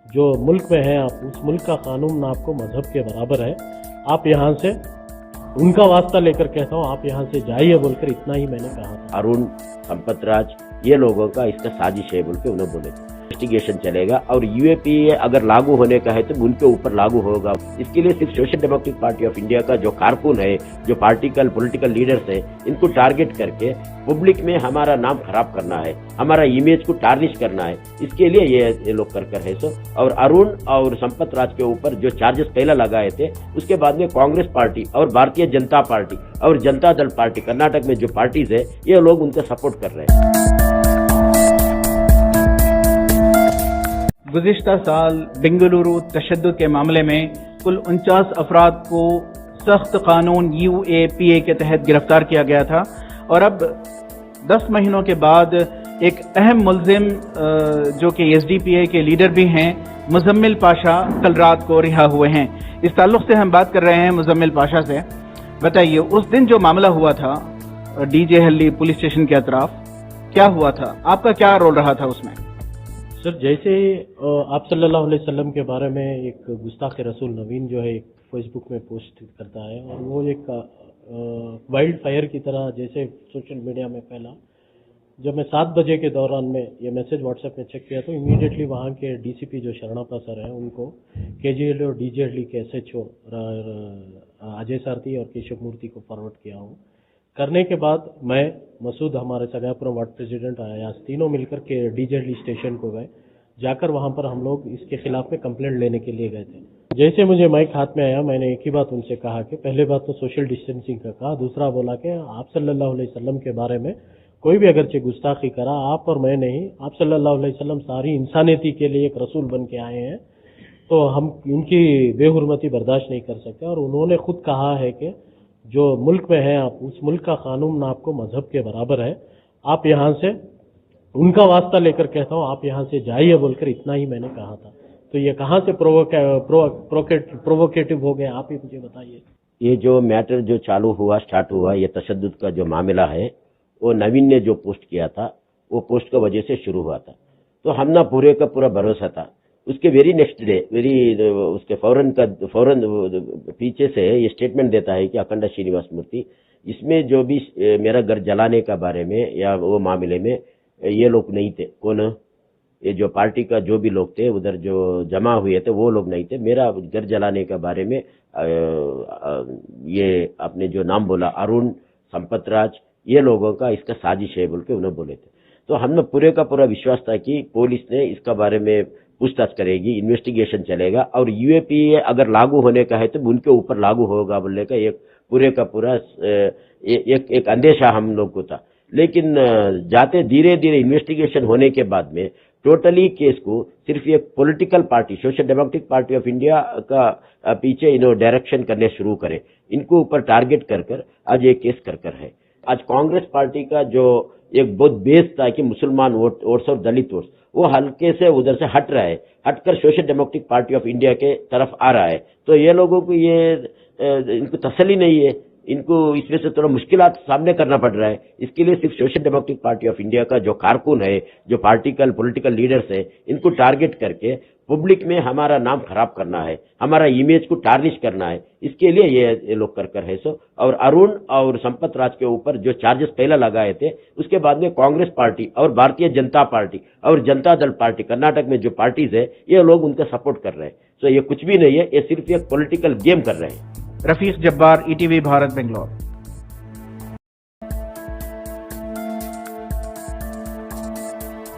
जो मुल्क में हैं आप, उस मुल्क का कानून आपको मजहब के बराबर है। आप यहाँ से, उनका वास्ता लेकर कहता हूँ, आप यहाँ से जाइए बोलकर इतना ही मैंने कहा था। अरुण, संपत राज, ये लोगों का इसका साजिश है बोल के उन्हें बोले। इन्वेस्टिगेशन चलेगा और यूएपीए अगर लागू होने का है तो उनके ऊपर लागू होगा। इसके लिए सिर्फ social democratic party of India का जो कारकुन है, जो पॉलिटिकल लीडर्स है, इनको टारगेट करके पब्लिक में हमारा नाम खराब करना है, हमारा इमेज को टार्निश करना है। इसके लिए ये लोग कर है सो। और अरुण और संपत राज के ऊपर जो चार्जेस पहले लगाए थे, उसके बाद में कांग्रेस पार्टी और भारतीय जनता पार्टी और जनता दल पार्टी, कर्नाटक में जो पार्टीज है, ये लोग उनका सपोर्ट कर रहे हैं। गुज़िश्ता साल बेंगलुरु तशद्दुद के मामले में कुल 49 अफराद को सख्त कानून UAPA के तहत गिरफ्तार किया गया था और अब 10 महीनों के बाद एक अहम मुल्जिम जो कि SDPA के लीडर भी हैं, मुजम्मिल पाशा, कल रात को रिहा हुए हैं। इस ताल्लुक से हम बात कर रहे हैं मुजम्मिल पाशा से। बताइए, उस दिन जो मामला हुआ था DJ हल्ली पुलिस स्टेशन के अतराफ, क्या हुआ था, आपका क्या रोल रहा था उसमें? सर, जैसे आप सल्लल्लाहु अलैहि वसल्लम के बारे में एक गुस्ताख रसूल नवीन जो है एक फेसबुक में पोस्ट करता है और वो एक वाइल्ड फायर की तरह जैसे सोशल मीडिया में फैला। जब मैं 7 बजे के दौरान में ये मैसेज व्हाट्सएप में चेक किया तो इमीडिएटली वहाँ के DCP जो शरणप्पा सर हैं उनको KGL और DJ हल्ली के SHO अजय सारथी और केशव मूर्ति को फॉरवर्ड किया हूँ। करने के बाद मैं, मसूद, हमारे सगापुरम वार्ड प्रेसिडेंट आयास, तीनों मिलकर के DJ हल्ली स्टेशन को गए। जाकर वहां पर हम लोग इसके खिलाफ में कंप्लेंट लेने के लिए गए थे। जैसे मुझे माइक हाथ में आया, मैंने एक ही बात उनसे कहा कि पहले बात तो सोशल डिस्टेंसिंग का कहा, दूसरा बोला कि आप सल्लल्लाहु अलैहि वसल्लम के बारे में कोई भी अगरचे गुस्ताखी करा, आप और मैं नहीं, आप सल्लल्लाहु अलैहि वसल्लम सारी इंसानियती के लिए एक रसूल बन के आए हैं, तो हम उनकी बेहुरमती बर्दाश्त नहीं कर सकते। और उन्होंने खुद कहा है कि जो मुल्क में हैं आप, उस मुल्क का कानून आपको मजहब के बराबर है। आप यहाँ से, उनका वास्ता लेकर कहता हूँ, आप यहाँ से जाइए बोलकर इतना ही मैंने कहा था। तो ये कहाँ से प्रोवोकेटिव हो गया, आप ही मुझे बताइए। ये जो मैटर जो स्टार्ट हुआ, ये तशद्दुद का जो मामला है, वो नवीन ने जो पोस्ट किया था, वो पोस्ट की वजह से शुरू हुआ था। तो हम ना पूरे का पूरा भरोसा था। उसके वेरी नेक्स्ट डे, उसके फौरन पीछे से ये स्टेटमेंट देता है कि अखंड श्रीनिवास मूर्ति, इसमें जो भी मेरा घर जलाने का बारे में या वो मामले में ये लोग नहीं थे। कौन? ये जो पार्टी का जो भी लोग थे उधर जो जमा हुए थे वो लोग नहीं थे। मेरा घर जलाने के बारे में ये आपने जो नाम बोला, अरुण, संपत राज, ये लोगों का इसका साजिश है बोल के उन्हें बोले थे। तो हमने पूरे का पूरा विश्वास था कि पुलिस ने इसका बारे में पूछताछ करेगी, इन्वेस्टिगेशन चलेगा और UAPA अगर लागू होने का है तो उनके ऊपर लागू होगा बोलने का एक पूरे का पूरा एक अंदेशा हम लोग को था। लेकिन जाते धीरे धीरे इन्वेस्टिगेशन होने के बाद में टोटली केस को सिर्फ एक political party, social democratic party of India का पीछे डायरेक्शन करने शुरू करे, इनको ऊपर टारगेट कर आज ये केस कर है। आज कांग्रेस पार्टी का जो एक बहुत बेस था कि मुसलमान वोट्स और दलित वोट्स, वो हल्के से उधर से हट रहा है, हटकर social democratic party of India के तरफ आ रहा है। तो ये लोगों को इनको तसल्ली नहीं है, इनको इसमें से थोड़ा मुश्किलात सामने करना पड़ रहा है। इसके लिए सिर्फ social democratic party of India का जो कारकुन है, जो पॉलिटिकल लीडर्स है, इनको टारगेट करके पब्लिक में हमारा नाम खराब करना है, हमारा इमेज को टार्निश करना है। इसके लिए ये लोग कर है सो। और अरुण और संपत राज के ऊपर जो चार्जेस पहले लगाए थे, उसके बाद में कांग्रेस पार्टी और भारतीय जनता पार्टी और जनता दल पार्टी, कर्नाटक में जो पार्टीज है, ये लोग उनका सपोर्ट कर रहे हैं। तो ये कुछ भी नहीं है, ये सिर्फ एक पॉलिटिकल गेम कर रहे हैं। रफीक जब्बार, ETV भारत, बेंगलोर।